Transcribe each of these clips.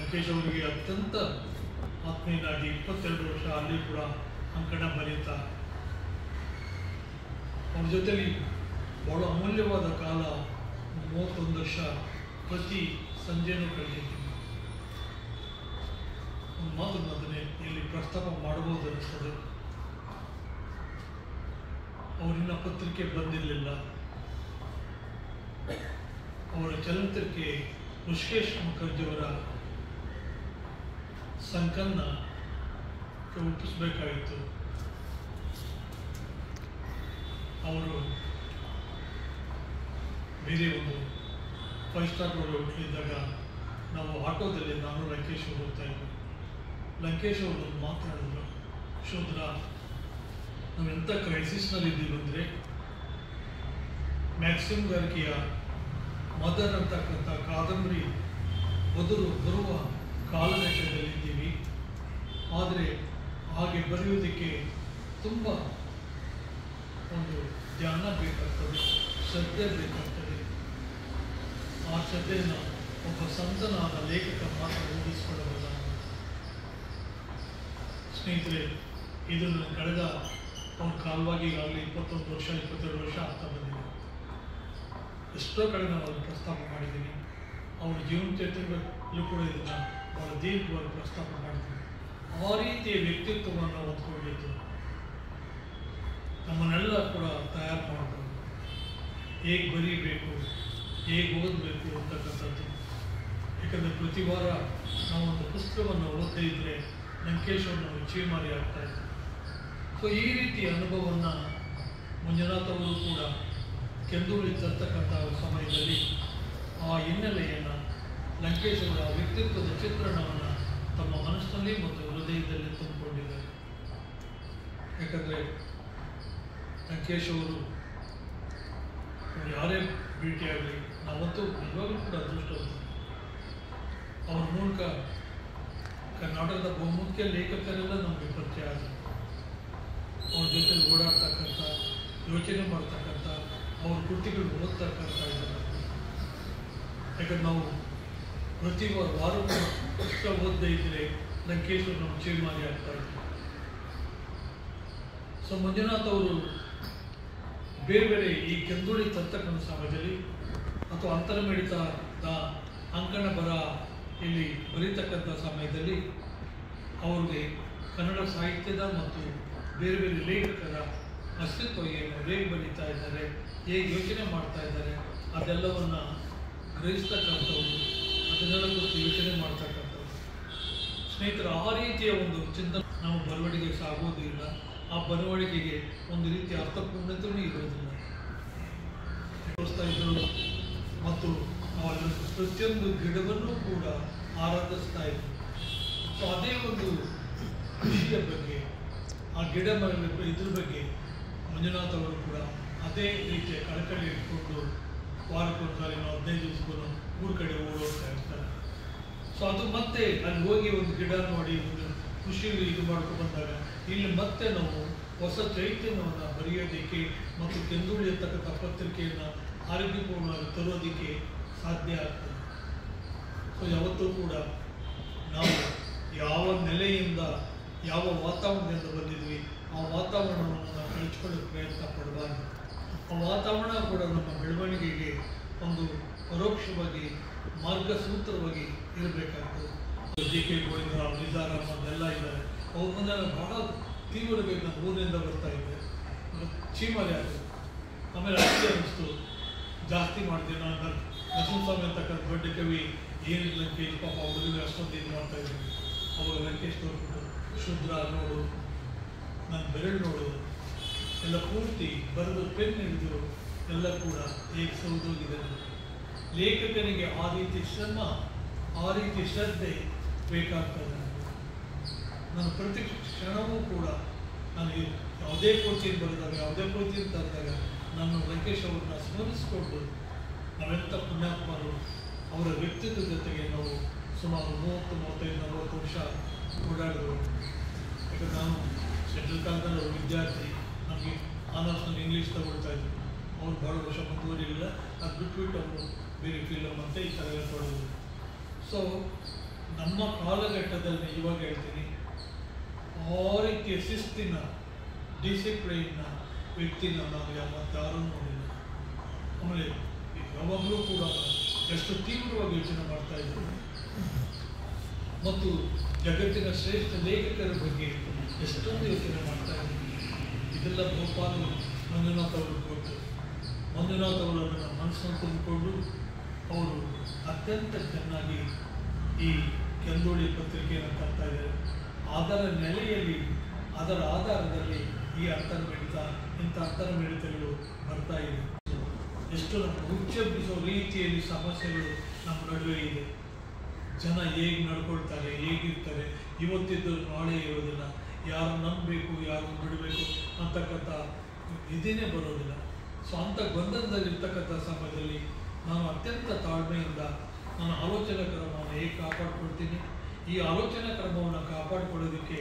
ಲಂಕೇಶ್ ಅವರಿಗೆ ಅತ್ಯಂತ ಆತ್ಮೀಯನಾಗಿ 22 ವರ್ಷ ಅಲ್ಲಿ ಕೂಡ ಅಂಕಣ ಬರೀತಾ ಅವ್ರ ಜೊತೆಲಿ ಬಹಳ ಅಮೂಲ್ಯವಾದ ಕಾಲ 31 ವರ್ಷ ಪ್ರತಿ ಸಂಜೆನೂ ಕಳೆದಿದ್ದೀನಿ. ಒಂದು ಮಾತನ್ನು ಅದನ್ನೇ ಇಲ್ಲಿ ಪ್ರಸ್ತಾಪ ಮಾಡಬಹುದು ಅನಿಸ್ತದೆ. ಅವರಿನ್ನ ಪತ್ರಿಕೆ ಬಂದಿರಲಿಲ್ಲ. ಅವರ ಚಲನಚಿತ್ರಕ್ಕೆ ಋಷಿಕೇಶ್ ಮುಖರ್ಜಿಯವರ ಸಂಕನ್ನ ರೂಪಿಸಬೇಕಾಯಿತು. ಅವರು ಬೇರೆ ಒಂದು 5 ಸ್ಟಾರ್ ಹೋಟೆಲಿದ್ದಾಗ ನಾವು ಆಟೋದಲ್ಲಿ ನಾನು ಲಂಕೇಶ್ ಅವರು ಹೋಗ್ತಾ ಇದ್ವಿ. ಲಂಕೇಶ್ ಅವರು ಮಾತನಾಡಿದ್ರು, ಶೂದ್ರ ನಾವು ಎಂಥ ಕ್ರೈಸಿಸ್ನಲ್ಲಿ ಇದ್ದೀವಿ ಅಂದರೆ ಮ್ಯಾಕ್ಸಿಮ್ ಗಾರ್ಕಿಯ ಮದರ್ ಅಂತಕ್ಕಂಥ ಕಾದಂಬರಿ ಬರುವ ಕಾಲಘಟ್ಟದಲ್ಲಿದ್ದೀವಿ. ಆದರೆ ಹಾಗೆ ಬರೆಯುವುದಕ್ಕೆ ತುಂಬ ಒಂದು ಧ್ಯಾನ ಬೇಕಾಗ್ತದೆ, ಶ್ರದ್ಧೆ ಬೇಕಾಗ್ತದೆ. ಆ ಶ್ರದ್ಧೆಯನ್ನು ಒಬ್ಬ ಸಂತನಾದ ಲೇಖಕ ಮಾತ್ರ ರೂಢಿಸಿಕೊಳ್ಳಬಲ್ಲ. ಸ್ನೇಹಿತರೆ, ಇದು ನನ್ನ ಕಳೆದ ಅವ್ರ ಕಾಲವಾಗಿ ಈಗಾಗಲೇ 21 ವರ್ಷ 22 ವರ್ಷ ಆಗ್ತಾ ಬಂದಿದೆ. ಎಷ್ಟೋ ಕಡೆ ನಾವು ಅದನ್ನು ಪ್ರಸ್ತಾಪ ಮಾಡಿದ್ದೀನಿ. ಅವ್ರ ಜೀವನ ಚರಿತ್ರೆಗಳಲ್ಲೂ ಕೂಡ ಇದನ್ನು ಬಹಳ ದೀರ್ಘವಾಗಿ ಪ್ರಸ್ತಾಪ ಮಾಡಿದ್ದೀನಿ. ಆ ರೀತಿಯ ವ್ಯಕ್ತಿತ್ವವನ್ನು ಹೊಂದ್ಕೊಂಡಿದ್ದು ನಮ್ಮನ್ನೆಲ್ಲ ಕೂಡ ತಯಾರು ಮಾಡಬಹುದು. ಹೇಗೆ ಬರೀಬೇಕು, ಹೇಗೆ ಓದಬೇಕು ಅಂತಕ್ಕಂಥದ್ದು. ಯಾಕಂದರೆ ಪ್ರತಿ ವಾರ ನಾವೊಂದು ಪುಸ್ತಕವನ್ನು ಓದದೇ ಇದ್ದರೆ ಲಂಕೇಶ್ ಅವರು ನಾವು ಚೀಮಾರಿ ಆಗ್ತಾ ಇದ್ವಿ. ಸೊ ಈ ರೀತಿಯ ಅನುಭವವನ್ನು ಮಂಜುನಾಥ್ ಅವರು ಕೂಡ ಕೆಂದುಳಿ ತರ್ತಕ್ಕಂಥ ಸಮಯದಲ್ಲಿ ಆ ಹಿನ್ನೆಲೆಯನ್ನು ಲಂಕೇಶ್ ಅವರ ವ್ಯಕ್ತಿತ್ವದ ಚಿತ್ರಣವನ್ನು ತಮ್ಮ ಮನಸ್ಸಿನಲ್ಲಿ ಮತ್ತು ಹೃದಯದಲ್ಲಿ ತುಂಬಿಕೊಂಡಿದ್ದಾರೆ. ಯಾಕಂದರೆ ಲಂಕೇಶ್ ಅವರು ಯಾರೇ ಭೇಟಿಯಾಗಲಿ ನಾವಂತೂ ನಿಜವಾಗ್ಲೂ ಕೂಡ ಅದೃಷ್ಟವಂತ. ಅವ್ರ ಮೂಲಕ ಕರ್ನಾಟಕದ ಬಹುಮುಖ್ಯ ಲೇಖಕರೆಲ್ಲ ನಮಗೆ ಪರಿಚಯ ಆದರು. ಅವ್ರ ಜೊತೆ ಓಡಾಡ್ತಕ್ಕಂಥ, ಯೋಚನೆ ಮಾಡ್ತಕ್ಕಂಥ, ಅವ್ರ ಕೃತಿಗಳು ಓದ್ತಕ್ಕಂಥ ಇದ್ದಾರೆ. ಯಾಕಂದ್ರೆ ನಾವು ಪ್ರತಿ ವಾರ ಪುಸ್ತಕ ಓದದೇ ಇದ್ದರೆ ಲಂಕೇಶ್ ನಾವು ಚೀಮಾರಿ ಆಗ್ತಾ ಇದ್ವಿ. ಸೊ ಮಂಜುನಾಥ್ ಅವರು ಬೇರೆ ಬೇರೆ ಈ ಕೆಂದುಳಿ ತರ್ತಕ್ಕಂಥ ಸಮಯದಲ್ಲಿ ಅಥವಾ ಅಂತರ್ಮಿಡಿತದ ಅಂಕಣ ಬರ ಇಲ್ಲಿ ಬರೀತಕ್ಕಂಥ ಸಮಯದಲ್ಲಿ ಅವ್ರಿಗೆ ಕನ್ನಡ ಸಾಹಿತ್ಯದ ಮತ್ತು ಬೇರೆ ಬೇರೆ ಲೇಖಕರ ಅಸ್ತಿತ್ವ ಏನು, ಹೇಗೆ ಬರೀತಾ ಇದ್ದಾರೆ, ಹೇಗೆ ಯೋಚನೆ ಮಾಡ್ತಾ ಇದ್ದಾರೆ, ಅದೆಲ್ಲವನ್ನು ಗ್ರಹಿಸ್ತಕ್ಕಂಥವ್ರು, ಅದನ್ನೆಲ್ಲ ಕುರಿತು ಯೋಚನೆ ಮಾಡ್ತಕ್ಕಂಥವ್ರು. ಸ್ನೇಹಿತರು, ಆ ರೀತಿಯ ಒಂದು ಚಿಂತನೆ ನಾವು ಬರವಣಿಗೆಗೆ ಸಾಗೋದು ಇಲ್ಲ. ಆ ಬರವಣಿಗೆಗೆ ಒಂದು ರೀತಿಯ ಅರ್ಥಪೂರ್ಣತೆಯೂ ಇರೋದಿಲ್ಲ. ತೋರಿಸ್ತಾ ಇದ್ದರು ಮತ್ತು ನಾವು ಪ್ರತಿಯೊಂದು ಗಿಡವನ್ನು ಕೂಡ ಆರಾಧಿಸ್ತಾ ಇದ್ದರು. ಸೊ ಅದೇ ಒಂದು ಕೃಷಿಯ ಬಗ್ಗೆ, ಆ ಗಿಡ ಮರಗಳ ಇದ್ರ ಬಗ್ಗೆ ಮಂಜುನಾಥ್ ಅವರು ಕೂಡ ಅದೇ ರೀತಿಯ ಕಳಕಳಿ ಇಟ್ಕೊಂಡು ವಾರಕ್ಕೊಂದ್ಸಾರಿ ನಾವು 15 ದಿವಸಕ್ಕೂ ಊರ ಕಡೆ ಓಡೋಗ್ತಾ ಇರ್ತಾರೆ. ಸೊ ಅದು ಮತ್ತೆ ಅಲ್ಲಿ ಹೋಗಿ ಒಂದು ಗಿಡ ನೋಡಿ ಒಂದು ಖುಷಿಯಲ್ಲಿ ಇದು ಮಾಡ್ಕೊಂಡು ಬಂದಾಗ ಇಲ್ಲಿ ಮತ್ತೆ ನಾವು ಹೊಸ ಚೈತನ್ಯವನ್ನು ಬರೆಯೋದಕ್ಕೆ ಮತ್ತು ಕೆಂದುಳಿ ಅಂತಕ್ಕಂಥ ಪತ್ರಿಕೆಯನ್ನು ಆರೋಗ್ಯಪೂರ್ಣವಾಗಿ ತರೋದಕ್ಕೆ ಸಾಧ್ಯ ಆಗ್ತದೆ. ಸೊ ಯಾವತ್ತೂ ಕೂಡ ನಾವು ಯಾವ ನೆಲೆಯಿಂದ, ಯಾವ ವಾತಾವರಣದಿಂದ ಬಂದಿದ್ವಿ ಆ ವಾತಾವರಣವನ್ನು ನಾವು ಕಳಿಸ್ಕೊಳ್ಳೋಕ್ಕೆ ಪ್ರಯತ್ನ ಪಡಬಾರ್ದು. ಆ ವಾತಾವರಣ ಕೂಡ ನಮ್ಮ ಬೆಳವಣಿಗೆಗೆ ಒಂದು ಪರೋಕ್ಷವಾಗಿ ಮಾರ್ಗಸೂತ್ರವಾಗಿ ಇರಬೇಕಾಗ್ತದೆ. ಜೆ.ಕೆ. ಗೋವಿಂದರಾವ್, ನಿಜಾರ್ ಅಹಮದ್ ಎಲ್ಲ ಇದ್ದಾರೆ. ಅವ್ರ ಮುಂದೆ ಬಹಳ ತೀವ್ರವಾಗಿ ನಾನು ಊರಿನಿಂದ ಬರ್ತಾ ಇದ್ದೆ, ಚೀಮಾರಿ ಆಗ್ತದೆ. ಆಮೇಲೆ ಅಷ್ಟೇ ಅನ್ನಿಸ್ತು, ಜಾಸ್ತಿ ಮಾಡ್ತೀನಿ ನಾನು. ನರಸಿಂಹಸ್ವಾಮಿ ಅಂತಕ್ಕಂಥ ದೊಡ್ಡ ಕವಿ ಏನಿಲ್ಲ ಲಂಕೇಶ್, ಪಾಪ ಹುಡುಗರು ಅಷ್ಟೊಂದು ಇದು ಮಾಡ್ತಾ ಇದ್ದೀನಿ. ಅವಾಗ ಲಂಕೇಶ್ ತೋರ್ಬಿಟ್ಟು ಶುದ್ರ ನೋಡು, ನನ್ನ ಬೆರಳು ನೋಡು, ಎಲ್ಲ ಪೂರ್ತಿ ಬರೆದು ಪೆನ್ ಹಿಡಿದು ಎಲ್ಲ ಕೂಡ ಹೇಗೆ ಸೌದೋಗಿದೆ. ಲೇಖಕನಿಗೆ ಆ ರೀತಿ ಶ್ರಮ, ಆ ರೀತಿ ಶ್ರದ್ಧೆ ಬೇಕಾಗ್ತದೆ. ನಾನು ಪ್ರತಿ ಕ್ಷಣವೂ ಕೂಡ ನಾನು ಯಾವುದೇ ಕೃತಿಯನ್ನು ಬರೆದಾಗ, ಯಾವುದೇ ಕೃತಿಯನ್ನು ತಂದಾಗ ನಾನು ಲಂಕೇಶ್ ಅವ್ರನ್ನ ಸ್ಮರಿಸಿಕೊಂಡು ನಾವೆಂಥ ಪುಣ್ಯಾತ್ಮರು. ಅವರ ವ್ಯಕ್ತಿತ್ವದ ಜೊತೆಗೆ ನಾವು ಸುಮಾರು 30-35-40 ವರ್ಷ ಓಡಾಡಿದ್ರು. ಯಾಕಂದ್ರೆ ನಾನು ಸೆಂಟ್ರಲ್ ಕಾಲೇಜಲ್ಲಿ ಅವ್ರ ವಿದ್ಯಾರ್ಥಿ, ನಮಗೆ ಆನರ್ಸ್ನಲ್ಲಿ ಇಂಗ್ಲೀಷ್ ತಗೊಳ್ತಾ ಇದ್ರು. ಅವ್ರು ಭಾಳ ವರ್ಷ ಮುಂದುವರಿಲಿಲ್ಲ, ಅದು ಬಿಟ್ಬಿಟ್ಟು ಅವರು ಬೇರೆ ಫಿಲಮ್ ಅಂತ ಈ ಥರ ತೊಡೋದು. ಸೊ ನಮ್ಮ ಕಾಲಘಟ್ಟದಲ್ಲಿ ಇವಾಗ ಹೇಳ್ತೀನಿ, ಆ ರೀತಿಯ ಶಿಸ್ತಿನ ಡಿಸಿಪ್ಲೈನ್ನ ವ್ಯಕ್ತಿನ ನಾವು ಯಾರೂ ನೋಡಿಲ್ಲ. ಆಮೇಲೆ ಯಾವಾಗಲೂ ಕೂಡ ಎಷ್ಟು ತೀವ್ರವಾಗಿ ಯೋಚನೆ ಮಾಡ್ತಾ ಇದ್ರು ಮತ್ತು ಜಗತ್ತಿನ ಶ್ರೇಷ್ಠ ಲೇಖಕರ ಬಗ್ಗೆ ಎಷ್ಟೊಂದು ಯೋಚನೆ ಮಾಡ್ತಾ ಇದ್ರು. ಇದೆಲ್ಲ ಬಹುಪಾಲು ಮಂಜುನಾಥ್ ಅವರು ಕೊಟ್ಟು ಮಂಜುನಾಥ್ ಅವರು ಅದನ್ನು ಮನಸ್ಸನ್ನು ತುಂಬಿಕೊಂಡು ಅವರು ಅತ್ಯಂತ ಚೆನ್ನಾಗಿ ಈ ಕೆಂದೋಳಿ ಪತ್ರಿಕೆಯನ್ನು ತರ್ತಾ ಇದ್ದಾರೆ. ಅದರ ನೆಲೆಯಲ್ಲಿ ಅದರ ಆಧಾರದಲ್ಲಿ ಈ ಅಂತರ್ಮಿಡಿತ ಇಂಥ ಅಂತರ್ಮಿಡಿತಗಳು ಬರ್ತಾ ಇದೆ. ಎಷ್ಟು ನಮ್ಮ ಹುಚ್ಚೆಬ್ಬಿಸೋ ರೀತಿಯಲ್ಲಿ ಸಮಸ್ಯೆಗಳು ನಮ್ಮ ನಡುವೆ ಇದೆ. ಜನ ಹೇಗೆ ನಡ್ಕೊಳ್ತಾರೆ, ಹೇಗಿರ್ತಾರೆ, ಇವತ್ತಿದ್ದರೂ ನಾಳೆ ಇರೋದಿಲ್ಲ, ಯಾರು ನಂಬಬೇಕು ಯಾರು ಬಿಡಬೇಕು ಅಂತಕ್ಕಂಥ ಇದೇನೇ ಬರೋದಿಲ್ಲ. ಸೊ ಅಂಥ ಗೊಂದಲದಲ್ಲಿರ್ತಕ್ಕಂಥ ಸಮಯದಲ್ಲಿ ನಾನು ಅತ್ಯಂತ ತಾಳ್ಮೆಯಿಂದ ನಾನು ಆಲೋಚನಾ ಕ್ರಮವನ್ನು ಹೇಗೆ ಕಾಪಾಡಿಕೊಳ್ತೀನಿ, ಈ ಆಲೋಚನಾ ಕ್ರಮವನ್ನು ಕಾಪಾಡಿಕೊಳ್ಳೋದಕ್ಕೆ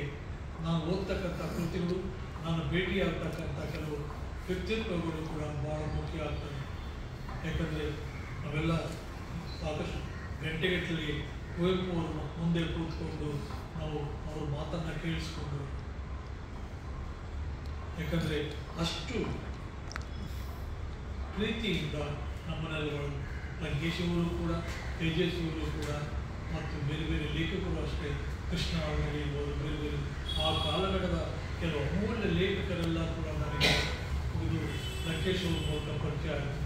ನಾನು ಓದ್ತಕ್ಕಂಥ ಕೃತಿಗಳು, ನಾನು ಭೇಟಿಯಾಗ್ತಕ್ಕಂಥ ಕೆಲವು ವ್ಯಕ್ತಿತ್ವಗಳು ಕೂಡ ಭಾಳ ಮುಖ್ಯ ಆಗ್ತದೆ. ಯಾಕಂದರೆ ನಾವೆಲ್ಲ ಸಾಕಷ್ಟು ಗಂಟೆಗಟ್ಟಲೆ ಕುವೆಂಪು ಅವರು ಮುಂದೆ ಕೂತ್ಕೊಂಡು ನಾವು ಅವ್ರ ಮಾತನ್ನು ಕೇಳಿಸ್ಕೊಂಡು, ಯಾಕಂದರೆ ಅಷ್ಟು ಪ್ರೀತಿಯಿಂದ ನಮ್ಮನೆಲ್ಲಗಳು ಲಂಕೇಶವರು ಕೂಡ, ತೇಜಸ್ವಿಯವರು ಕೂಡ ಮತ್ತು ಬೇರೆ ಬೇರೆ ಲೇಖಕರು ಅಷ್ಟೇ, ಕೃಷ್ಣ ಅವರು ಇರ್ಬೋದು, ಬೇರೆ ಬೇರೆ ಆ ಕಾಲಘಟ್ಟದ ಕೆಲವು ಅಮೂಲ್ಯ ಲೇಖಕರೆಲ್ಲ ಕೂಡ ನನಗೆ ಇದು ಲಂಕೇಶವ್ರ ಮೂಲಕ ಪರಿಚಯ ಆಯಿತು.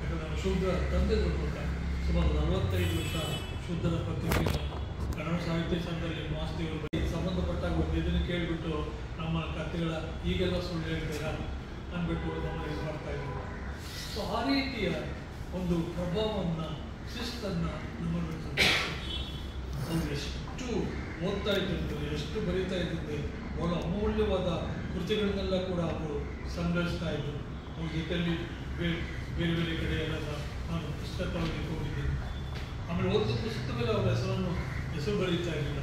ಯಾಕಂದರೆ ನಾನು ಶೂದ್ರ ತಂದೆಗಳ ಮೂಲಕ ಸುಮಾರು 45 ವರ್ಷ ಶೂದ್ರರ ಪತ್ರಿಕೆಯನ್ನು ಕನ್ನಡ ಸಾಹಿತ್ಯ ಸಂಘದಲ್ಲಿ ಮಾಸ್ತಿಯವರು ಬಗ್ಗೆ ಸಂಬಂಧಪಟ್ಟಾಗ ಒಂದು ಇದನ್ನು ಕೇಳಿಬಿಟ್ಟು ನಮ್ಮ ಕಥೆಗಳ ಈಗೆಲ್ಲ ಸುಳ್ಳು ಹೇಳ್ತೀರಾ ಅಂದ್ಬಿಟ್ಟು ನಮ್ಮನ್ನು ಇದು ಮಾಡ್ತಾ ಇದ್ರು. ಸೊ ಆ ರೀತಿಯ ಒಂದು ಪ್ರಭಾವವನ್ನು, ಶಿಸ್ತನ್ನು ನಮ್ಮನ್ನು ಅವರು ಎಷ್ಟು ಓದ್ತಾ ಇದ್ದಂತೆ, ಎಷ್ಟು ಬರೀತಾ ಇದ್ದಂತೆ, ಬಹಳ ಅಮೂಲ್ಯವಾದ ಕೃತಿಗಳನ್ನೆಲ್ಲ ಕೂಡ ಅವರು ಸಂಗ್ರಹಿಸ್ತಾ ಇದ್ದರು. ಅವ್ರ ಜೊತೆಯಲ್ಲಿ ಬೇರೆ ಬೇರೆ ಕಡೆ ಎಲ್ಲ ನಾನು ಪುಸ್ತಕ ತಗೊಳ್ಳಿಕ್ಕೆ ಹೋಗಿದ್ದೀನಿ. ಆಮೇಲೆ ಓದಿದ ಪುಸ್ತಕ ಮೇಲೆ ಅವರ ಹೆಸರು ಬರೀತಾ ಇರಲಿಲ್ಲ.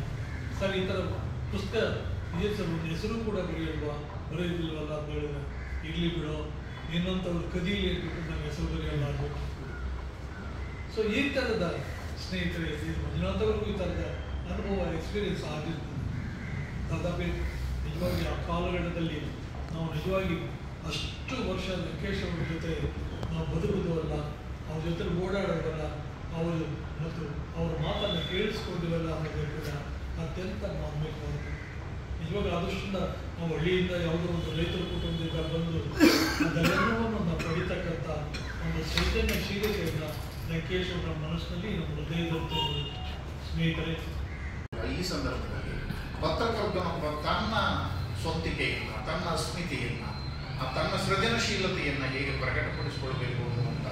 ಸರ್ ಈ ಥರ ಪುಸ್ತಕ ಇದೇ ಸರ್ ಒಂದು ಹೆಸರು ಕೂಡ ಬರೆಯಲ್ವಾ, ಬರೆಯೋದಿಲ್ವಲ್ಲ ಅಂತ ಹೇಳಿದ್ರೆ, ಇರಲಿ ಬಿಡೋ ಇನ್ನೊಂಥವ್ರು ಕದೀಲಿ ಅಂದ್ಬಿಟ್ಟು ನನ್ನ ಹೆಸರು ಬರೆಯಲ್ಲ ಆಗಬೇಕು. ಸೊ ಈ ಥರದ ಸ್ನೇಹಿತರೆ ಮಂಜುನಾಥವ್ರಿಗೂ ಈ ಥರದ ಅನುಭವ ಎಕ್ಸ್ಪೀರಿಯನ್ಸ್ ಆಗಿರ್ತದೆ. ತದಾಪಿ ನಿಜವಾಗಿ ಆ ಕಾಲಘಟ್ಟದಲ್ಲಿ ನಾವು ನಿಜವಾಗಿ ಅಷ್ಟು ವರ್ಷ ಲಂಕೇಶ್ ಅವ್ರ ಜೊತೆ ನಾವು ಬದುಕುವುದಲ್ಲ, ಅವ್ರ ಜೊತೆ ಓಡಾಡೋದಲ್ಲ, ಅವರು ಮತ್ತು ಅವ್ರ ಮಾತನ್ನು ಕೇಳಿಸ್ಕೊಂಡಿವಲ್ಲ ಅನ್ನೋದೇ ಕೂಡ ಅತ್ಯಂತ ಮಾನ್ಯವಾಗುತ್ತೆ. ನಿಜವಾಗ ಆದಷ್ಟು ನಾವು ಹಳ್ಳಿಯಿಂದ ಯಾವುದೋ ಒಂದು ರೈತರ ಕುಟುಂಬದಿಂದ ಬಂದು ಅದೆಲ್ಲವನ್ನೂ ನಾವು ಪಡಿತಕ್ಕಂಥ ಒಂದು ಚೈತನ್ಯಶೀಲತೆಯನ್ನು ಲಂಕೇಶ್ ಅವರ ಮನಸ್ಸಿನಲ್ಲಿ ನಮ್ಮ ಹೃದಯದಲ್ಲಿ ಸ್ನೇಹಿತರೆ. ಈ ಸಂದರ್ಭದಲ್ಲಿ ಪತ್ರಕರ್ತನೊಬ್ಬ ತನ್ನ ಸ್ವಂತಿಕೆಯನ್ನು, ತನ್ನ ಅಸ್ಮಿತೆಯನ್ನು, ತನ್ನ ಸೃಜನಶೀಲತೆಯನ್ನು ಹೇಗೆ ಪ್ರಕಟಪಡಿಸಿಕೊಳ್ಬೇಕು ಅನ್ನುವಂಥ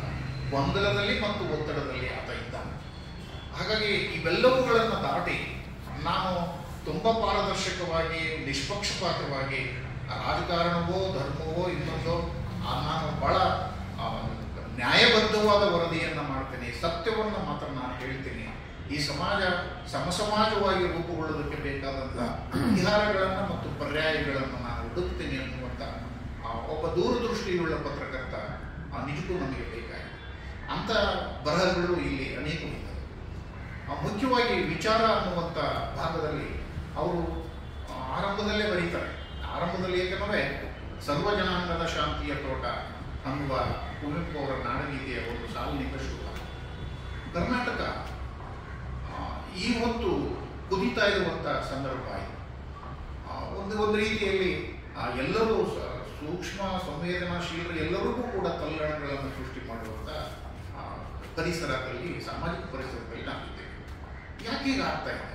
ಗೊಂದಲದಲ್ಲಿ ಮತ್ತು ಒತ್ತಡದಲ್ಲಿ ಆತ ಇದ್ದಾನೆ. ಹಾಗಾಗಿ ಇವೆಲ್ಲವುಗಳನ್ನು ದಾಟಿ ನಾನು ತುಂಬ ಪಾರದರ್ಶಕವಾಗಿ, ನಿಷ್ಪಕ್ಷಪಾತವಾಗಿ ರಾಜಕಾರಣವೋ ಧರ್ಮವೋ ಇನ್ನೊಂದೋ ನಾನು ಬಹಳ ನ್ಯಾಯಬದ್ಧವಾದ ವರದಿಯನ್ನು ಮಾಡ್ತೇನೆ, ಸತ್ಯವನ್ನು ಮಾತ್ರ ನಾನು ಹೇಳ್ತೀನಿ. ಈ ಸಮಾಜ ಸಮಸಮಾಜವಾಗಿ ರೂಪುಗೊಳ್ಳೋದಕ್ಕೆ ಬೇಕಾದಂಥ ಪರಿಹಾರಗಳನ್ನು ಮತ್ತು ಪರ್ಯಾಯಗಳನ್ನು ನಾನು ಹುಡುಕ್ತೀನಿ ಅನ್ನುವಂಥ ಒಬ್ಬ ದೂರದೃಷ್ಟಿಯುಳ್ಳ ಪತ್ರಕರ್ತ ನಿಜಕ್ಕೂ ನಮಗೆ ಬೇಕಾಗಿದೆ. ಅಂಥ ಬರಹಗಳು ಇಲ್ಲಿ ಅನೇಕವಿದೆ. ಮುಖ್ಯವಾಗಿ ವಿಚಾರ ಅನ್ನುವಂಥ ಭಾಗದಲ್ಲಿ ಅವರು ಆರಂಭದಲ್ಲೇ ಬರೀತಾರೆ. ಆರಂಭದಲ್ಲಿ ಏಕೆಂದರೆ ಸರ್ವ ಜನಾಂಗದ ಶಾಂತಿಯ ತೋಟ ಅನ್ನುವ ಕುವೆಂಪು ಅವರ ನಾಡಗೀತೆಯ ಒಂದು ಸಾಲಿನಿಂದ ಶುರುವಾಗಿದೆ. ಕರ್ನಾಟಕ ಈ ಹೊತ್ತು ಕುದಿತಾ ಇರುವಂಥ ಸಂದರ್ಭ ಆಯಿತು. ಒಂದು ರೀತಿಯಲ್ಲಿ ಎಲ್ಲರೂ ಸೂಕ್ಷ್ಮ ಸಂವೇದನಾಶೀಲರು ಎಲ್ಲರಿಗೂ ಕೂಡ ತಲ್ಲಣಗಳನ್ನು ಸೃಷ್ಟಿ ಮಾಡುವಂಥ ಪರಿಸರದಲ್ಲಿ, ಸಾಮಾಜಿಕ ಪರಿಸರದಲ್ಲಿ ನಾವಿದ್ದೇವೆ. ಯಾಕೆ ಈಗ ಆಗ್ತಾ ಇದೆ?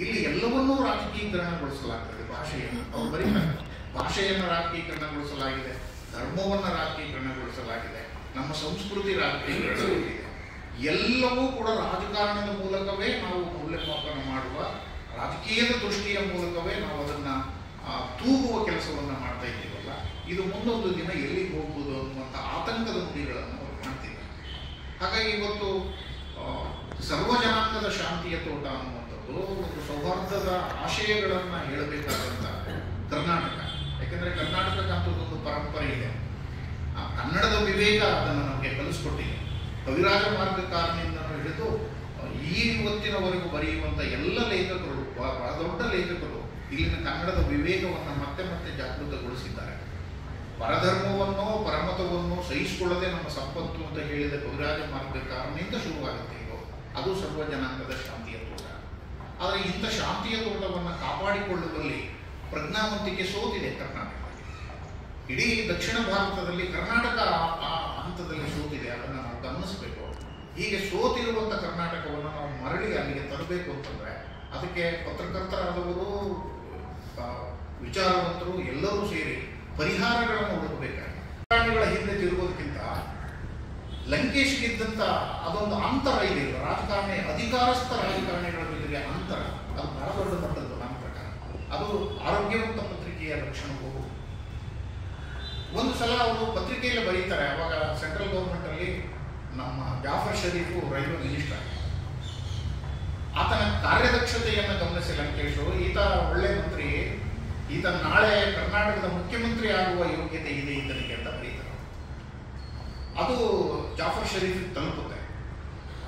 ಇಲ್ಲಿ ಎಲ್ಲವನ್ನೂ ರಾಜಕೀಕರಣಗೊಳಿಸಲಾಗ್ತದೆ. ಭಾಷೆಯನ್ನು ಅವ್ರು ಬರೀತಾರೆ, ಭಾಷೆಯನ್ನು ರಾಜಕೀಕರಣಗೊಳಿಸಲಾಗಿದೆ, ಧರ್ಮವನ್ನು ರಾಜಕೀಕರಣಗೊಳಿಸಲಾಗಿದೆ, ನಮ್ಮ ಸಂಸ್ಕೃತಿ ರಾಜಕೀಕರಣಗೊಳಿಸಲಾಗಿದೆ. ಎಲ್ಲವೂ ಕೂಡ ರಾಜಕಾರಣದ ಮೂಲಕವೇ ನಾವು ಮೌಲ್ಯಮಾಪನ ಮಾಡುವ, ರಾಜಕೀಯದ ದೃಷ್ಟಿಯ ಮೂಲಕವೇ ನಾವು ಅದನ್ನು ತೂಗುವ ಕೆಲಸವನ್ನು ಮಾಡ್ತಾ ಇದ್ದೀವಲ್ಲ, ಇದು ಮುಂದೊಂದು ದಿನ ಎಲ್ಲಿಗೆ ಹೋಗ್ಬೋದು ಅನ್ನುವಂಥ ಆತಂಕದ ನುಡಿಗಳನ್ನು ಅವರು ಮಾಡ್ತಿದ್ದಾರೆ. ಹಾಗಾಗಿ ಇವತ್ತು ಸರ್ವ ಜನಾಂಗದ ಶಾಂತಿಯ ತೋಟ ಅನ್ನುವಂಥದ್ದು ಒಂದು ಸೌಹಾರ್ದದ ಆಶಯಗಳನ್ನು ಹೇಳಬೇಕಾದಂಥ ಕರ್ನಾಟಕ. ಯಾಕೆಂದರೆ ಕರ್ನಾಟಕಕ್ಕಂಥದ್ದೊಂದು ಪರಂಪರೆ ಇದೆ. ಕನ್ನಡದ ವಿವೇಕ ಅದನ್ನು ನಮಗೆ ಕಲಿಸ್ಕೊಟ್ಟಿದೆ. ಕವಿರಾಜ ಮಾರ್ಗಕಾರನಿಂದನೂ ಹಿಡಿದು ಇವತ್ತಿನವರೆಗೂ ಬರೆಯುವಂಥ ಎಲ್ಲ ಲೇಖಕರು, ಬಹಳ ದೊಡ್ಡ ಲೇಖಕರು ಇಲ್ಲಿನ ಕನ್ನಡದ ವಿವೇಕವನ್ನು ಮತ್ತೆ ಮತ್ತೆ ಜಾಗೃತಗೊಳಿಸಿದ್ದಾರೆ. ಪರಧರ್ಮವನ್ನು ಪರಮತವನ್ನು ಸಹಿಸಿಕೊಳ್ಳದೆ ನಮ್ಮ ಸಂಪತ್ತು ಅಂತ ಹೇಳಿದ ಕವಿರಾಜ ಮಾರ್ಗ ಕಾರಣದಿಂದ ಶುರುವಾಗುತ್ತೆ ಇದು. ಅದು ಸರ್ವ ಜನಾಂಗದ ಶಾಂತಿಯ ತೋಟ. ಆದರೆ ಇಂಥ ಶಾಂತಿಯ ತೋಟವನ್ನು ಕಾಪಾಡಿಕೊಳ್ಳುವಲ್ಲಿ ಪ್ರಜ್ಞಾವಂತಿಕೆ ಸೋತಿದೆ ಕರ್ನಾಟಕದಲ್ಲಿ. ಇಡೀ ದಕ್ಷಿಣ ಭಾರತದಲ್ಲಿ ಕರ್ನಾಟಕ ಆ ಹಂತದಲ್ಲಿ ಸೋತಿದೆ. ಅದನ್ನು ನಾವು ಗಮನಿಸಬೇಕು. ಹೀಗೆ ಸೋತಿರುವಂಥ ಕರ್ನಾಟಕವನ್ನು ನಾವು ಮರಳಿ ಅಲ್ಲಿಗೆ ತರಬೇಕು ಅಂತಂದರೆ ಅದಕ್ಕೆ ಪತ್ರಕರ್ತರಾದವರು, ವಿಚಾರವಂತರು ಎಲ್ಲರೂ ಸೇರಿ ಪರಿಹಾರಗಳನ್ನು ಹುಡುಕಬೇಕಾಗಿದೆ. ರಾಜಕಾರಣಿಗಳ ಹಿಂದೆ ತಿರುಗೋದಕ್ಕಿಂತ ಲಂಕೇಶ್ಗಿದ್ದಂಥ ಅದೊಂದು ಅಂತರ ಇದೆ. ರಾಜಕಾರಣಿ ಅಧಿಕಾರಸ್ಥ ರಾಜಕಾರಣಿಗಳ ಜೊತೆಗೆ ಅಂತರ ಅದು ಬಹಳ ದೊಡ್ಡ ಮಟ್ಟದ್ದು. ನನ್ನ ಪ್ರಕಾರ ಅದು ಆರೋಗ್ಯವಂತ ಪತ್ರಿಕೆಯ ಲಕ್ಷಣ ಹೋಗುವುದು. ಒಂದು ಸಲ ಅವರು ಪತ್ರಿಕೆಯಲ್ಲಿ ಬರೀತಾರೆ, ಅವಾಗ ಸೆಂಟ್ರಲ್ ಗೌರ್ಮೆಂಟಲ್ಲಿ ನಮ್ಮ ಜಾಫರ್ ಶರೀಫು ರೈಲ್ವೆ ಮಿನಿಸ್ಟರ್. ಆತನ ಕಾರ್ಯದಕ್ಷತೆಯನ್ನು ಗಮನಿಸಿ ಲಂಕೇಶು, ಈತ ಒಳ್ಳೆ ಮಂತ್ರಿ, ಈತ ನಾಳೆ ಕರ್ನಾಟಕದ ಮುಖ್ಯಮಂತ್ರಿ ಆಗುವ ಯೋಗ್ಯತೆ ಇದೆ ಈತನಿಗೆ ಅಂತ ಬರೀತಾರೆ. ಅದು ಜಾಫರ್ ಶರೀಫ್ ತಲುಪುತ್ತೆ.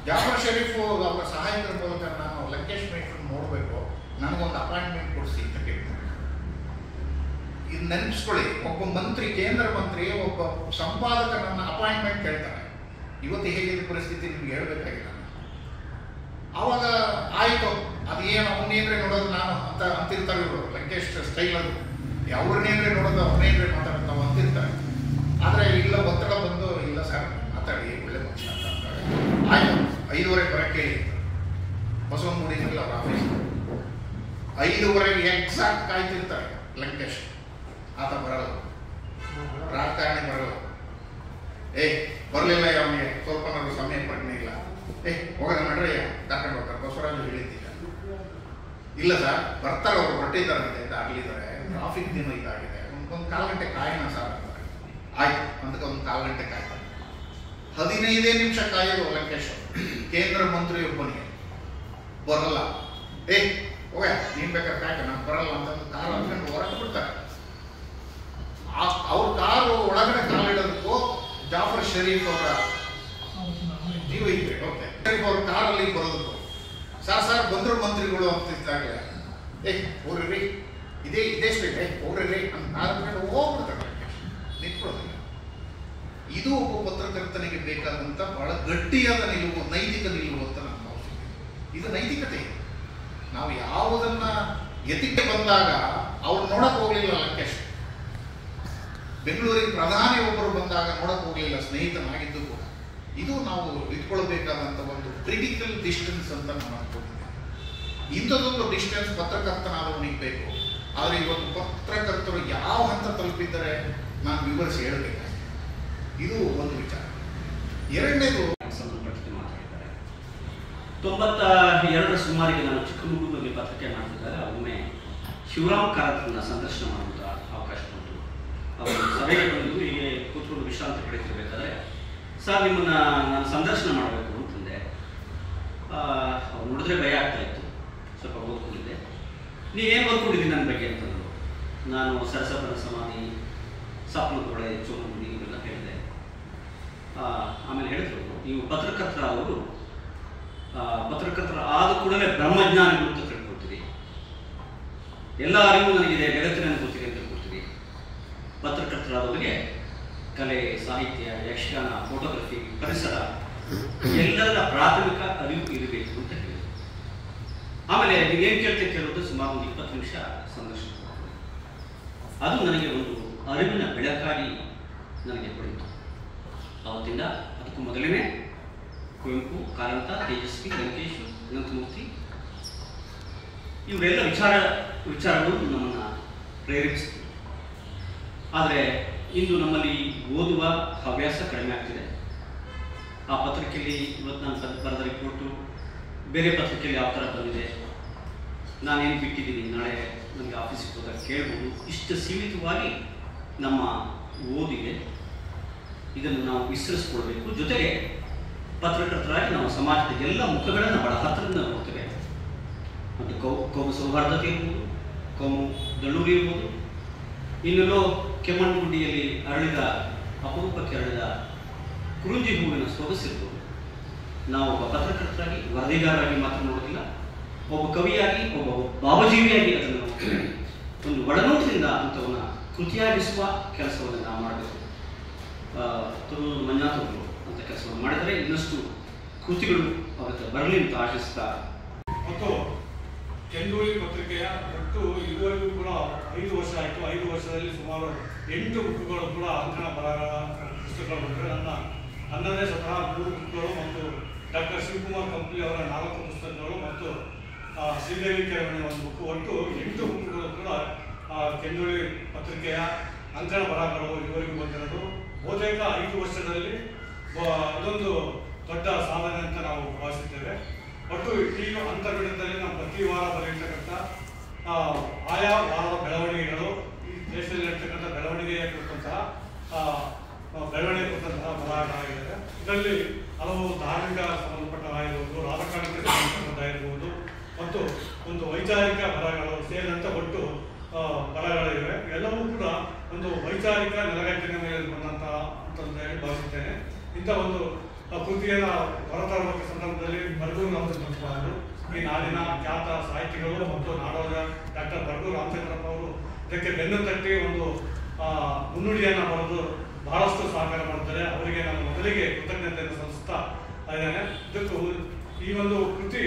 ಜಾಫರ್ ಶರೀಫು ಅವರ ಸಹಾಯಕರ ಮೂಲಕ ನಾನು ಲಂಕೇಶ್ ಮೇಷ್ಟ್ರನ್ನ ನೋಡಬೇಕು, ನನಗೊಂದು ಅಪಾಯಿಂಟ್ಮೆಂಟ್ ಕೊಡಿಸಿ ಅಂತ ಕೇಳ್ತಾರೆ. ಇದು ನೆನಪಿಸ್ಕೊಳ್ಳಿ, ಒಬ್ಬ ಮಂತ್ರಿ, ಕೇಂದ್ರ ಮಂತ್ರಿ, ಒಬ್ಬ ಸಂಪಾದಕನನ್ನ ಅಪಾಯಿಂಟ್ಮೆಂಟ್ ಕೇಳ್ತಾರೆ. ಇವತ್ತು ಹೇಗಿದೆ ಪರಿಸ್ಥಿತಿ ನಿಮ್ಗೆ ಹೇಳ್ಬೇಕಾಗಿಲ್ಲ. ಆವಾಗ ಆಯಿತು, ಅದೇನು ಅವನ್ನೇನ್ರೆ ನೋಡೋದು ನಾನು ಅಂತ ಅಂತಿರ್ತಾರೆ ಇವರು. ಲಂಕೇಶ್ ಸ್ಟೈಲ್ ಅದು, ಅವ್ರನ್ನೇನ್ರೆ ನೋಡೋದು ಅವ್ರನ್ನೇನ್ರೆ ಮಾತಾಡ್ತಾವ ಅಂತಿರ್ತಾರೆ. ಆದರೆ ಇಲ್ಲ, ಒತ್ತಡ ಬಂದು, ಇಲ್ಲ ಸರ್ ಮಾತಾಡಿ, ಒಳ್ಳೆ ಮನುಷ್ಯ ಅಂತ ಅಂತಾರೆ. ಆಯಿತು, 5:30 ಬರೋಕ್ಕೆ ಬಸವನಗುಡಿನಲ್ಲಿ ಅವ್ರ ಆಫೀಸ್. 5:30 ಎಕ್ಸಾಕ್ಟ್ ಕಾಯ್ತಿರ್ತಾರೆ ಲಂಕೇಶ್. ಆತ ಬರಲ್ಲ, ರಾಜಕಾರಣಿ ಬರಲ್ಲ. ಬರಲಿಲ್ಲ, ಅವನಿಗೆ ಸ್ವಲ್ಪ ಸಮಯ ಪ್ರಜ್ಞೆ ಇಲ್ಲ. ಹೋಗೋಣ ನಡ್ರಯ್ಯ, ಕರ್ಕೊಂಡು ಹೋಗ್ತಾರೆ. ಬಸವರಾಜು ಹೇಳಿದ್ದೀರ, ಇಲ್ಲ ಸರ್ ಬರ್ತಾರೆ, ಅವರು ಹೊರಟಿದ್ದಾರೆ, ಆಗಲಿದ್ದಾರೆ, ಟ್ರಾಫಿಕ್ ದಿನ ಇದಾಗಿದೆ, ಒಂದು 4 ಗಂಟೆ ಕಾಯೋಣ ಸರ್ ಅಂತಾರೆ. ಆಯ್ತು, ಅದಕ್ಕೆ ಒಂದು 4 ಗಂಟೆ ಕಾಯ್ತಾರೆ. 15 ನಿಮಿಷ ಕಾಯೋದು ಲಂಕೇಶ್. ಕೇಂದ್ರ ಮಂತ್ರಿಯೊಬ್ಬನಿಗೆ ಬರಲ್ಲ. ಹೋಗ ನೀನ್ ಬೇಕಾದ್ರೆ ಕಾಯ್ಕ, ನಾನು ಬರಲ್ಲ ಅಂತಂದು ಕಾರ್ ಹತ್ಕೊಂಡು ಹೊರಟು ಬಿಡ್ತಾರೆ. ಅವ್ರ ಕಾರು ಒಳಗಡೆ ಕಾಲಿಡೋದಕ್ಕೂ ಜಾಫರ್ ಶರೀಫ್ ಅವರ ಜೀವ ಇದ್ರೆ, ಓಕೆ, ಶರೀಫ್ ಅವ್ರ ಕಾರಲ್ಲಿ ಬರೋದಕ್ಕೂ ಸರ್ ಬಂದ್ರು ಮಂತ್ರಿಗಳು ಅಂತಿದ್ದಾಗಲೇ ಹೋಗ್ರಿ, ಇದೇ ಸ್ಟೇಟ್ ಹೋಗ್ರಿ ಅಂತ ಹೋಗ್ಬಿಡ್ತಾರೆ. ನಿಂತ್ಕೊಳ್ಳೋದಿಲ್ಲ. ಇದು ಒಬ್ಬ ಪತ್ರಕರ್ತನಿಗೆ ಬೇಕಾದಂಥ ಬಹಳ ಗಟ್ಟಿಯಾದ ನಿಲುವು, ನೈತಿಕ ನಿಲುವು ಅಂತ ನಮ್ಮ ಅವಶ್ಯಕತೆ. ಇದು ನೈತಿಕತೆ. ನಾವು ಯಾವುದನ್ನ ಎತಿಕೆ ಬಂದಾಗ ಅವ್ರು ನೋಡಕ್ ಹೋಗ್ಲಿಲ್ಲ ಲಂಕೇಶ್. ಬೆಂಗಳೂರಿಗೆ ಪ್ರಧಾನಿ ಒಬ್ಬರು ಬಂದಾಗ ನೋಡಕ್ ಹೋಗ್ಲಿಲ್ಲ, ಸ್ನೇಹಿತನಾಗಿದ್ದು ಕೂಡ. ಇದು ನಾವು ಇಟ್ಕೊಳ್ಬೇಕಾದಂಥ ಒಂದು ಕ್ರಿಟಿಕಲ್ ಡಿಸ್ಟೆನ್ಸ್ ಅಂತ ನಾವು ಅನ್ಕೊಂಡಿದ್ದೇವೆ. ಇಂಥದ್ದೊಂದು ಡಿಸ್ಟೆನ್ಸ್ ಪತ್ರಕರ್ತನಾದವನಿಗೆ ಬೇಕು. ಆದರೆ ಇವತ್ತು ಪತ್ರಕರ್ತರು ಯಾವ ಹಂತ ತಲುಪಿದ್ದಾರೆ ನಾನು ವಿವರಿಸಿ ಹೇಳಬೇಕಾಗಿದೆ. ಇದು ಒಂದು ವಿಚಾರ. ಎರಡನೇದು, ಸಂಬಂಧಪಟ್ಟಂತೆ ಮಾತಾಡಿದ್ದಾರೆ. 92 ಸುಮಾರಿಗೆ ನಾನು ಚಿಕ್ಕಮಗಳೂರಿನಲ್ಲಿ ಪತ್ರಿಕೆ ಮಾಡ್ತಿದ್ದಾಗ ಒಮ್ಮೆ ಶಿವರಾಮ್ ಕಾರತ್ನ ಸಂದರ್ಶನ ಮಾಡುವಂಥ ಅವಕಾಶ ಬಂತು. ಅವರು ಸಭೆಗೆ ಬಂದು ಹೀಗೆ ಕೂತ್ಕೊಂಡು ವಿಶ್ರಾಂತಿ ಪಡೆದಿರಬೇಕಾದ್ರೆ, ಸರ್ ನಿಮ್ಮನ್ನು ನಾನು ಸಂದರ್ಶನ ಮಾಡಬೇಕು ಅಂತಂದೆ. ಅವ್ರು ನೋಡಿದ್ರೆ ಭಯ ಆಗ್ತಾ ಇತ್ತು. ಸ್ವಲ್ಪ ಓದ್ಕೊಂಡಿದ್ದೆ. ನೀವೇನು ಓದ್ಕೊಂಡಿದ್ದೀನಿ ನನ್ನ ಬಗ್ಗೆ ಅಂತಂದರು. ನಾನು ಸರಸಪ್ಪನ ಸಮಾಧಿ, ಸಪ್ನಕೊಳೆ, ಚೋಮುಂಡಿ ಇವೆಲ್ಲ ಹೇಳಿದೆ. ಆಮೇಲೆ ಹೇಳಿದ್ರು, ನೀವು ಪತ್ರಕರ್ತರ ಆದ ಕೂಡಲೇ ಬ್ರಹ್ಮಜ್ಞಾನಿಗಳು ಅಂತ ತಿಳ್ಕೊಳ್ತೀರಿ, ಎಲ್ಲ ಅರಿವು ನನಗಿದೆ, ಜಗತ್ತಿನ ಗೊತ್ತಿದೆ ಅಂತ ತಿಳ್ಕೊಳ್ತೀರಿ. ಪತ್ರಕರ್ತರಾದವರಿಗೆ ಕಲೆ, ಸಾಹಿತ್ಯ, ಯಕ್ಷಗಾನ, ಫೋಟೋಗ್ರಫಿ, ಪರಿಸರ ಎಲ್ಲರ ಪ್ರಾಥಮಿಕ ಅರಿವು ಇರಬೇಕು ಅಂತ ಹೇಳಿದರು. ಆಮೇಲೆ ನೀವೇನು ಕೇಳೋದು ಸುಮಾರು 20 ನಿಮಿಷ ಸಂದರ್ಶನ. ಅದು ನನಗೆ ಒಂದು ಅರಿವಿನ ಬೆಳಕಾಗಿ ನನಗೆ ಪಡಿತು. ಅವತ್ತಿಂದ ಅದಕ್ಕೂ ಮೊದಲನೇ ಕುವೆಂಪು, ಕಾರಂತ, ತೇಜಸ್ವಿ, ಲಂಕೇಶ್, ಅನಂತಮೂರ್ತಿ ಇವರೆಲ್ಲ ವಿಚಾರಗಳು ನಮ್ಮನ್ನು ಪ್ರೇರೇಪಿಸಿತು. ಆದರೆ ಇಂದು ನಮ್ಮಲ್ಲಿ ಓದುವ ಹವ್ಯಾಸ ಕಡಿಮೆ ಆಗ್ತಿದೆ. ಆ ಪತ್ರಿಕೆಯಲ್ಲಿ ಇವತ್ತು ನಾನು ಬರೆದ ರಿಪೋರ್ಟು ಬೇರೆ ಪತ್ರಿಕೆಯಲ್ಲಿ ಯಾವ ಥರ ಬಂದಿದೆ, ನಾನೇನು ಬಿಟ್ಟಿದ್ದೀನಿ, ನಾಳೆ ನನಗೆ ಆಫೀಸಿಗೆ ಹೋದಾಗ ಕೇಳ್ಬೋದು. ಇಷ್ಟು ಸೀಮಿತವಾಗಿ ನಮ್ಮ ಓದಿದೆ. ಇದನ್ನು ನಾವು ವಿಸ್ತರಿಸ್ಕೊಳ್ಬೇಕು. ಜೊತೆಗೆ ಪತ್ರಕರ್ತರಾಗಿ ನಾವು ಸಮಾಜದ ಎಲ್ಲ ಮುಖಗಳನ್ನು ಬಹಳ ಹತ್ತಿರದಿಂದ ನೋಡ್ತೇವೆ. ಮತ್ತು ಕೋಮು ಸೌಹಾರ್ದತೆ ಇರ್ಬೋದು, ಕೋಮು ದಳ್ಳೂರಿ ಇರ್ಬೋದು, ಇನ್ನೆಲ್ಲೋ ಕೆಮ್ಮಣ್ಣುಗುಂಡಿಯಲ್ಲಿ ಅರಳಿದ ಅಪರೂಪಕ್ಕೆ ಅರಳಿದ ಕುರುಂಜಿ ಹೂವಿನ ಸೊಗಸಿರ್ಬೋದು. ನಾವು ಒಬ್ಬ ಪತ್ರಕರ್ತರಾಗಿ ವರದಿಗಾರರಾಗಿ ಮಾತ್ರ ನೋಡೋದಿಲ್ಲ, ಒಬ್ಬ ಕವಿಯಾಗಿ, ಒಬ್ಬ ಭಾವಜೀವಿಯಾಗಿ ಅದನ್ನು ಒಂದು ಒಡನೋಟದಿಂದ ಅಂಥವನ್ನ ಕೃತಿಯಾಗಿಸುವ ಕೆಲಸವನ್ನು ನಾವು ಮಾಡಬೇಕು. ತುರು ಮಂಜುನಾಥ್ ಅವರು ಅಂತ ಕೆಲಸವನ್ನು ಮಾಡಿದರೆ ಇನ್ನಷ್ಟು ಕೃತಿಗಳು ಅವರ ಬರಲಿ ಅಂತ ಆಶಿಸ್ತಾ. ಮತ್ತು ಕೆಂದೂಳಿ ಪತ್ರಿಕೆಯ ಒಟ್ಟು ಇದುವರೆಗೂ ಕೂಡ 5 ವರ್ಷ ಆಯಿತು. 5 ವರ್ಷದಲ್ಲಿ ಸುಮಾರು 8 ಬುಕ್ಗಳು ಕೂಡ ಅಂಕಣ ಬರಹಗಳ ಪುಸ್ತಕಗಳು ಬಂದರೆ ನನ್ನದೇ ಸ್ವತಃ 3 ಬುಕ್ಗಳು ಮತ್ತು ಡಾಕ್ಟರ್ ಶಿವಕುಮಾರ್ ಕಂಪ್ಲಿ ಅವರ 4 ಪುಸ್ತಕಗಳು ಮತ್ತು ಶ್ರೀದೇವಿ ಕೆರವಣಿ 1 ಬುಕ್, ಒಟ್ಟು 8 ಬುಕ್ಗಳು ಕೂಡ ಕೆಂದೂಳಿ ಪತ್ರಿಕೆಯ ಅಂಕಣ ಬರಹಗಳು ಇದುವರೆಗೂ ಬಂದಿರೋದು. ಬಹುತೇಕ 5 ವರ್ಷದಲ್ಲಿ ಇದೊಂದು ದೊಡ್ಡ ಸಾಧನೆ ಅಂತ ನಾವು ಭಾವಿಸುತ್ತೇವೆ. ಒಟ್ಟು ಈ ಅಂತರ್ಗತದಲ್ಲಿ ನಾವು ಪ್ರತಿ ವಾರ ಬರೆಯತಕ್ಕಂಥ ಆಯಾ ವಾರದ ಬೆಳವಣಿಗೆಗಳು, ಈ ದೇಶದಲ್ಲಿ ಇರ್ತಕ್ಕಂಥ ಬೆಳವಣಿಗೆಯ ಕುರಿತಂತಹ ಬೆಳವಣಿಗೆ ಕುರಿತಂತಹ ಬರಹಗಳಾಗಿದ್ದಾರೆ. ಇದರಲ್ಲಿ ಹಲವು ಧಾರ್ಮಿಕ ಸಂಬಂಧಪಟ್ಟವಾಗಿರ್ಬೋದು, ರಾಜಕಾರಣಕ್ಕೆ ಸಂಬಂಧಪಟ್ಟದ್ದಾಗಿರ್ಬೋದು ಮತ್ತು ಒಂದು ವೈಚಾರಿಕ ಬರಹಗಳು ಸೇರಿದಂತೆ ಒಟ್ಟು ಬರಹಗಳಿವೆ. ಎಲ್ಲವೂ ಕೂಡ ಒಂದು ವೈಚಾರಿಕ ನೆಲಗಟ್ಟಿನ ಮೇಲೆ ಬಂದಂತಹ ಅಂತ ಹೇಳಿ ಭಾವಿಸುತ್ತೇನೆ. ಇಂಥ ಒಂದು ಕೃತಿಯನ್ನು ಹೊರತರುವ ಸಂದರ್ಭದಲ್ಲಿ ಬರ್ಗೂರು ರಾಮಚಂದ್ರಪ್ಪ ಅವರು, ಈ ನಾಡಿನ ಖ್ಯಾತ ಸಾಹಿತಿಗಳು ಮತ್ತು ನಾಡೋಜ ಡಾಕ್ಟರ್ ಬರ್ಗೂರು ರಾಮಚಂದ್ರಪ್ಪ ಅವರು ಇದಕ್ಕೆ ಬೆನ್ನು ತಟ್ಟಿ ಒಂದು ಮುನ್ನುಡಿಯನ್ನು ಬರೆದು ಬಹಳಷ್ಟು ಸಹಕಾರ ಮಾಡ್ತಾರೆ. ಅವರಿಗೆ ನಾನು ಮೊದಲಿಗೆ ಕೃತಜ್ಞತೆಯನ್ನು ಸಲ್ಲಿಸ್ತಾ ಇದ್ದೇನೆ. ಇದಕ್ಕೂ ಈ ಒಂದು ಕೃತಿ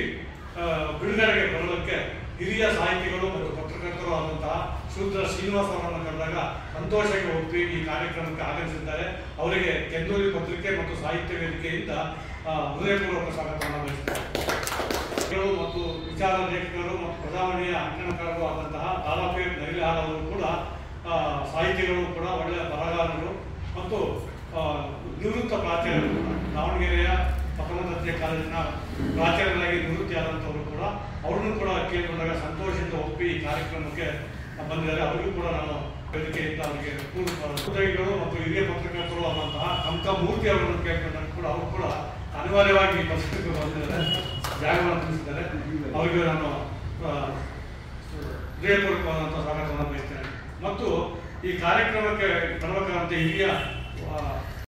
ಬಿಡುಗಡೆಗೆ ಬರೋದಕ್ಕೆ ಹಿರಿಯ ಸಾಹಿತಿಗಳು ಮತ್ತು ಪತ್ರಕರ್ತರು ಆದಂತಹ ಶೂದ್ರ ಶ್ರೀನಿವಾಸ ಅವರನ್ನು ಕರೆದಾಗ ಸಂತೋಷಕ್ಕೆ ಒಪ್ಪಿ ಈ ಕಾರ್ಯಕ್ರಮಕ್ಕೆ ಆಗಮಿಸಿದ್ದಾರೆ. ಅವರಿಗೆ ಕೆಂದೂಳಿ ಪತ್ರಿಕೆ ಮತ್ತು ಸಾಹಿತ್ಯ ವೇದಿಕೆಯಿಂದ ಹೃದಯಪೂರ್ವಕ ಸ್ವಾಗತವನ್ನು ಬಯಸುತ್ತಾರೆ. ಮತ್ತು ವಿಚಾರ ಲೇಖಕರು ಮತ್ತು ಪ್ರಜಾವಾಣಿಯ ಅಂಕಣಕಾರರು ಆದಂತಹ ದಾದಾಪೀರ್ ನವಿಲಹಾರ್ ಅವರು ಕೂಡ ಸಾಹಿತಿಗಳು ಕೂಡ ಒಳ್ಳೆಯ ಬರಹಗಾರರು ಮತ್ತು ನಿವೃತ್ತ ಪ್ರಾಚಾರ್ಯರು, ದಾವಣಗೆರೆಯ ಪ್ರಥಮ ದರ್ಜೆ ಕಾಲೇಜಿನ ಪ್ರಾಚಾರ್ಯರಾಗಿ ನಿವೃತ್ತಿಯಾದಂಥವರು ಕೂಡ ಅವ್ರನ್ನೂ ಕೂಡ ಕೇಳಿಕೊಂಡಾಗ ಸಂತೋಷದಿಂದ ಒಪ್ಪಿ ಈ ಕಾರ್ಯಕ್ರಮಕ್ಕೆ ಬಂದಿದ್ದಾರೆ. ಅವರಿಗೂ ಕೂಡ ನಾನು ವೇದಿಕೆಯಿಂದ ಅವರಿಗೆ ಉದ್ಯೋಗಿಗಳು ಮತ್ತು ಹಿರಿಯ ಪತ್ರಕರ್ತರು ಆದಂತಹ ಕಂಕ ಮೂರ್ತಿ ಅವರನ್ನು ಕೇಳಿಕೊಂಡಾಗ ಕೂಡ ಅವರು ಕೂಡ ಅನಿವಾರ್ಯವಾಗಿ ಈ ಪತ್ರಿಕೆಗೆ ಬಂದಿದ್ದಾರೆ, ಜಾಗವನ್ನು ತಿಳಿಸಿದ್ದಾರೆ. ಅವರಿಗೆ ನಾನು ಹೃದಯಪೂರ್ವಕವಾದಂತಹ ಸ್ವಾಗತವನ್ನು ಬಯಸ್ತೇನೆ. ಮತ್ತು ಈ ಕಾರ್ಯಕ್ರಮಕ್ಕೆ ಬರಬೇಕಾದಂತೆ ಹಿರಿಯ